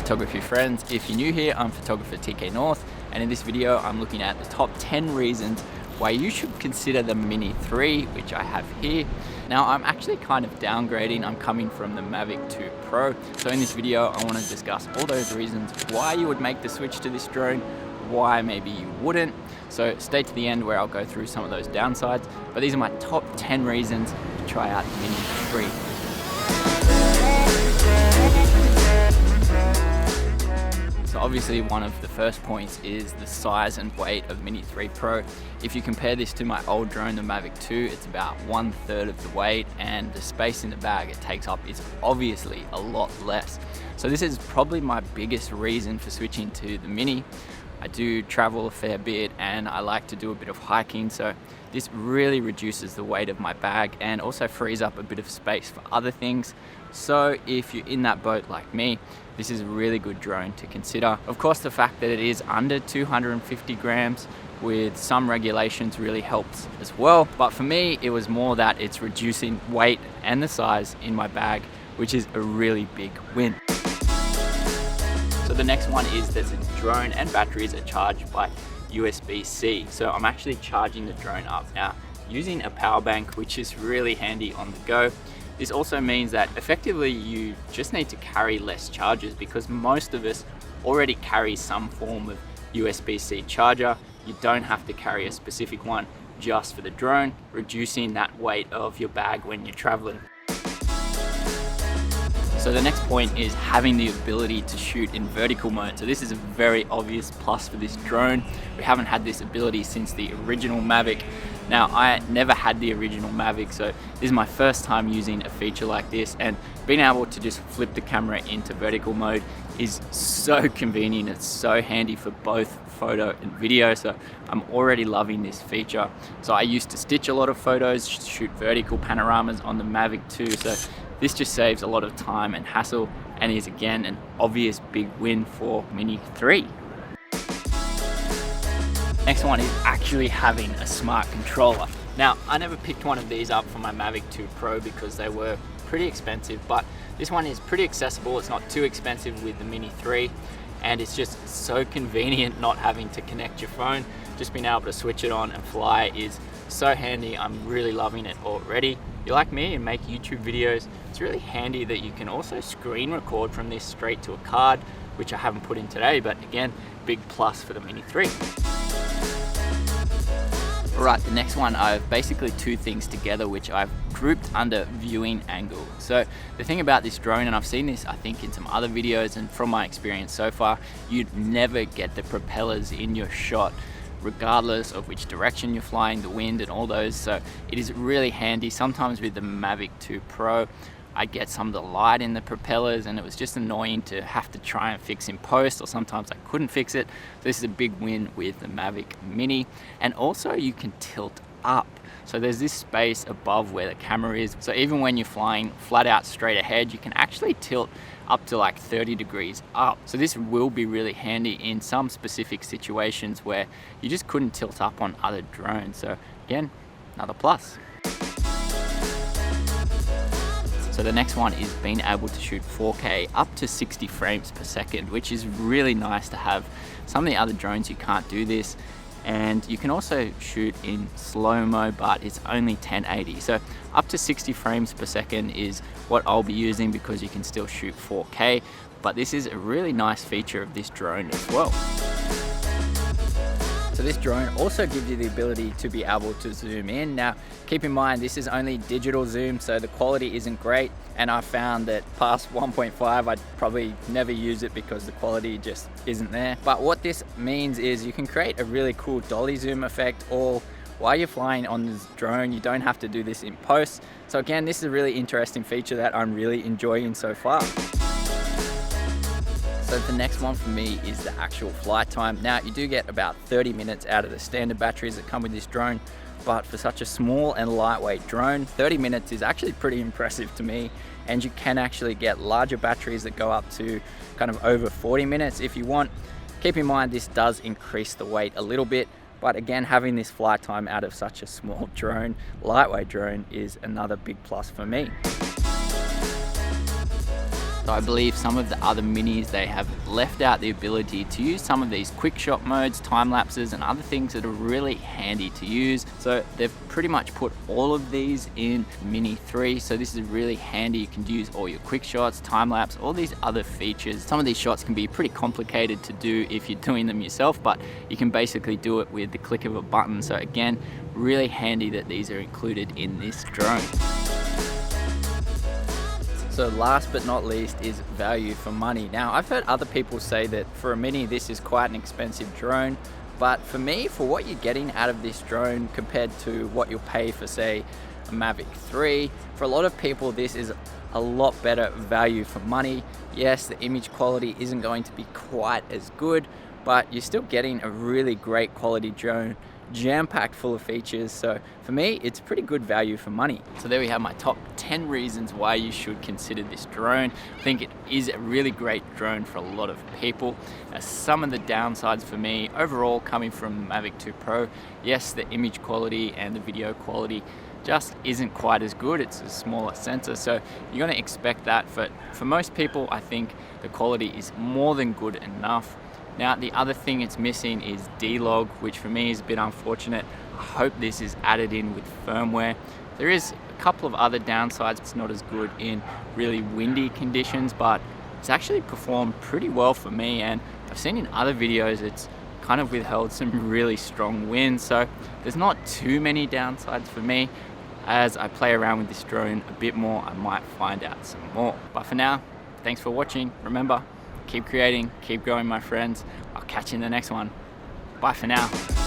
photography friends. If you're new here, I'm photographer TKNORTH, and in this video I'm looking at the top 10 reasons why you should consider the Mini 3, which I have here. Now I'm actually kind of downgrading. I'm coming from the Mavic 2 Pro. So in this video I want to discuss all those reasons why you would make the switch to this drone, why maybe you wouldn't. So stay to the end where I'll go through some of those downsides, but these are my top 10 reasons to try out the Mini 3. So obviously one of the first points is the size and weight of Mini 3 Pro. If you compare this to my old drone, the Mavic 2, it's about 1/3 of the weight, and the space in the bag it takes up is obviously a lot less. So this is probably my biggest reason for switching to the Mini. I do travel a fair bit and I like to do a bit of hiking, so this really reduces the weight of my bag and also frees up a bit of space for other things. So if you're in that boat like me, this is a really good drone to consider. Of course, the fact that it is under 250 grams with some regulations really helps as well. But for me, it was more that it's reducing weight and the size in my bag, which is a really big win. So the next one is that the drone and batteries are charged by USB-C. So I'm actually charging the drone up now using a power bank, which is really handy on the go. This also means that effectively you just need to carry less chargers because most of us already carry some form of USB-C charger. You don't have to carry a specific one just for the drone, reducing that weight of your bag when you're traveling. So the next point is having the ability to shoot in vertical mode. So this is a very obvious plus for this drone. We haven't had this ability since the original Mavic. Now I never had the original Mavic, so this is my first time using a feature like this, and being able to just flip the camera into vertical mode is so convenient. It's so handy for both photo and video, so I'm already loving this feature. So I used to stitch a lot of photos, shoot vertical panoramas on the Mavic 2, so this just saves a lot of time and hassle and is again an obvious big win for Mini 3. Next one is actually having a smart controller. Now, I never picked one of these up for my Mavic 2 Pro because they were pretty expensive, but this one is pretty accessible. It's not too expensive with the Mini 3, and it's just so convenient not having to connect your phone. Just being able to switch it on and fly is so handy. I'm really loving it already. If you're like me and make YouTube videos, it's really handy that you can also screen record from this straight to a card, which I haven't put in today, but again, big plus for the Mini 3. Alright, the next one, I have basically two things together which I've grouped under viewing angle. So the thing about this drone, and I've seen this I think in some other videos and from my experience so far, you'd never get the propellers in your shot regardless of which direction you're flying, the wind and all those. So it is really handy. Sometimes with the Mavic 2 Pro, I get some of the light in the propellers and it was just annoying to have to try and fix in post, or sometimes I couldn't fix it. So this is a big win with the Mavic Mini. And also you can tilt up. So there's this space above where the camera is. So even when you're flying flat out straight ahead, you can actually tilt up to like 30 degrees up. So this will be really handy in some specific situations where you just couldn't tilt up on other drones. So again, another plus. So the next one is being able to shoot 4K up to 60 frames per second, which is really nice to have. Some of the other drones you can't do this, and you can also shoot in slow-mo, but it's only 1080. So up to 60 frames per second is what I'll be using because you can still shoot 4K, but this is a really nice feature of this drone as well. So this drone also gives you the ability to be able to zoom in. Now, keep in mind, this is only digital zoom, so the quality isn't great. And I found that past 1.5, I'd probably never use it because the quality just isn't there. But what this means is you can create a really cool dolly zoom effect all while you're flying on this drone. You don't have to do this in post. So again, this is a really interesting feature that I'm really enjoying so far. So the next one for me is the actual flight time. Now you do get about 30 minutes out of the standard batteries that come with this drone, but for such a small and lightweight drone, 30 minutes is actually pretty impressive to me. And you can actually get larger batteries that go up to kind of over 40 minutes if you want. Keep in mind, this does increase the weight a little bit, but again, having this flight time out of such a small drone, lightweight drone, is another big plus for me. So I believe some of the other minis, they have left out the ability to use some of these quick shot modes, time lapses and other things that are really handy to use. So they've pretty much put all of these in Mini 3. So this is really handy. You can use all your quick shots, time lapse, all these other features. Some of these shots can be pretty complicated to do if you're doing them yourself, but you can basically do it with the click of a button. So again, really handy that these are included in this drone. So last but not least is value for money. Now I've heard other people say that for a Mini this is quite an expensive drone, but for me, for what you're getting out of this drone compared to what you'll pay for say a Mavic 3, for a lot of people this is a lot better value for money. Yes, the image quality isn't going to be quite as good, but you're still getting a really great quality drone, jam-packed full of features. So for me, it's pretty good value for money. So there we have my top 10 reasons why you should consider this drone. I think it is a really great drone for a lot of people. Some of the downsides for me, overall coming from Mavic 2 Pro, yes, the image quality and the video quality just isn't quite as good. It's a smaller sensor, so you're gonna expect that. But for most people, I think the quality is more than good enough. Now, the other thing it's missing is D-Log, which for me is a bit unfortunate. I hope this is added in with firmware. There is a couple of other downsides. It's not as good in really windy conditions, but it's actually performed pretty well for me. And I've seen in other videos, it's kind of withheld some really strong winds. So there's not too many downsides for me. As I play around with this drone a bit more, I might find out some more. But for now, thanks for watching. Remember, keep creating, keep growing, my friends. I'll catch you in the next one. Bye for now.